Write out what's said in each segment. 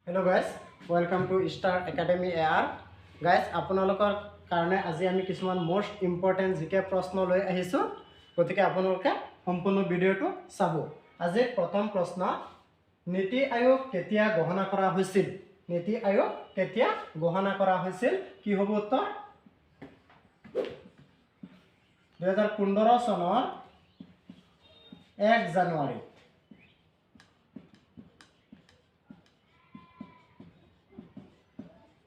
Hello guys, welcome to star academy AR. Guys आपनलोकर कारणे আজি আমি কিছুমান মোস্ট ইম্পৰ্টেন্ট জিকে প্ৰশ্ন লৈ আহিছো, গতিকে আপোনালোকে সম্পূৰ্ণ ভিডিওটো চাব। আজি প্ৰথম প্ৰশ্ন, নীতি আয়োগ কেতিয়া গঠন কৰা হৈছিল? নীতি আয়োগ কেতিয়া গঠন কৰা হৈছিল? কি হ'ব উত্তৰ? 2015 চনৰ 1 জানুৱাৰী।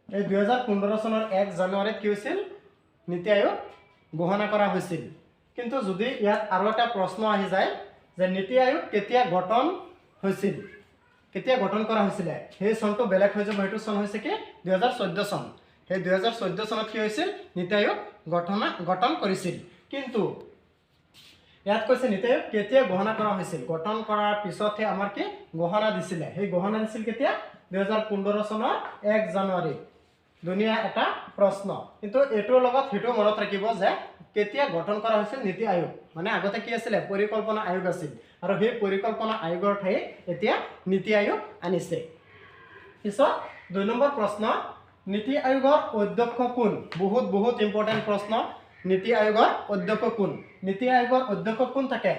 এই 2015 চনৰ 1 জানুৱাৰীত কি হৈছিল? নীতি আয়োগ গঠন কৰা হৈছিল। কিন্তু যদি ইয়াত আৰু এটা প্ৰশ্ন আহি যায় যে নীতি আয়োগ কেতিয়া গঠন হৈছিল, কেতিয়া গঠন কৰা হৈছিল, সেই চনটো বেলেগ হৈ যাব। সেইটো চন হৈছে কি 2014 চন। সেই 2014 চনত কি হৈছিল? নীতি আয়োগ গঠন কৰিছিল। কিন্তু ইয়াত কৈছে নীতি আয়োগ কেতিয়া গঠন কৰা হৈছিল? গঠন কৰাৰ পিছতহে আমাৰ কি গহনা দিছিলে। সেই গহনা দিছিল কেতিয়া? 2015 চনৰ 1 জানুৱাৰী। দুনিয়া এটা প্ৰশ্ন, কিন্তু এটোৰ লগত হেটো মনত ৰাখিব যে কেতিয়া গঠন কৰা হৈছিল নীতি আয়োগ। মানে আগতে কি আছিল? পৰিকল্পনা আয়োগ আছিল, আৰু সেই পৰিকল্পনা আয়োগৰ ঠাইত এতিয়া নীতি আয়োগ আনিছে। পিছত 2 নম্বৰ প্ৰশ্ন, নীতি আয়োগৰ অধ্যক্ষ কোন? বহুত ইম্পৰ্টেন্ট প্ৰশ্ন। নীতি আয়োগৰ অধ্যক্ষ কোন? নীতি আয়োগৰ অধ্যক্ষ কোন থাকে?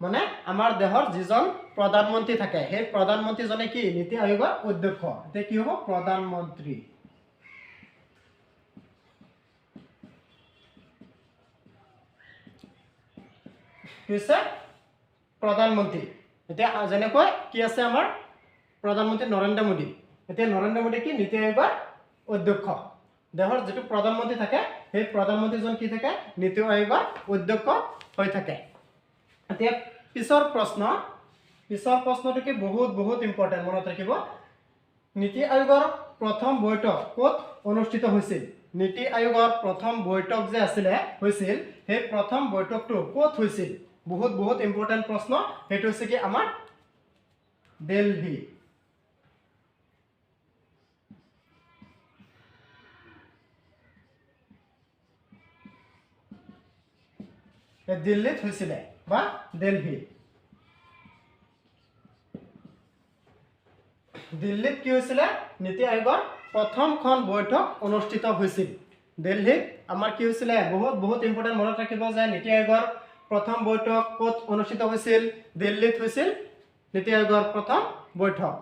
মানে আমাৰ দেশৰ যিজন প্ৰধানমন্ত্ৰী থাকে, সেই প্ৰধানমন্ত্ৰীজনে কি নীতি আয়োগৰ অধ্যক্ষ। এতিয়া কি হ'ব? প্ৰধানমন্ত্ৰী। কিছে প্ৰধানমন্ত্ৰী। এতিয়া যেনেকৈ কি আছে আমাৰ প্ৰধানমন্ত্ৰী নৰেন্দ্ৰ মোদী। এতিয়া নৰেন্দ্ৰ মোদী কি নীতি আয়োগৰ অধ্যক্ষ। দেশৰ যিটো প্ৰধানমন্ত্ৰী থাকে, সেই প্ৰধানমন্ত্ৰীজন কি থাকে? নীতি আয়োগৰ অধ্যক্ষ হৈ থাকে। এতিয়া পিছৰ প্ৰশ্নটো কি বহুত ইম্পৰ্টেন্ট, মনত ৰাখিব। নীতি আয়োগৰ প্ৰথম বৈঠক ক'ত অনুষ্ঠিত হৈছিল? নীতি আয়োগৰ প্ৰথম বৈঠক যে হৈছিল, সেই প্ৰথম বৈঠকটো ক'ত হৈছিল? বহুত ইম্পৰ্টেন্ট প্ৰশ্ন। সেইটো হৈছে কি আমাৰ দিল্লী। দিল্লীত হৈছিলে বা দিল্লী। দিল্লীত কি হৈছিলে? নীতি আয়োগৰ প্ৰথমখন বৈঠক অনুষ্ঠিত হৈছিল। দিল্লীত আমাৰ কি হৈছিলে? বহুত ইম্পৰ্টেন্ট, মনত ৰাখিব যে নীতি আয়োগৰ প্ৰথম বৈঠক ক'ত অনুষ্ঠিত হৈছিল? দিল্লীত হৈছিল নীতি আয়োগৰ প্ৰথম বৈঠক।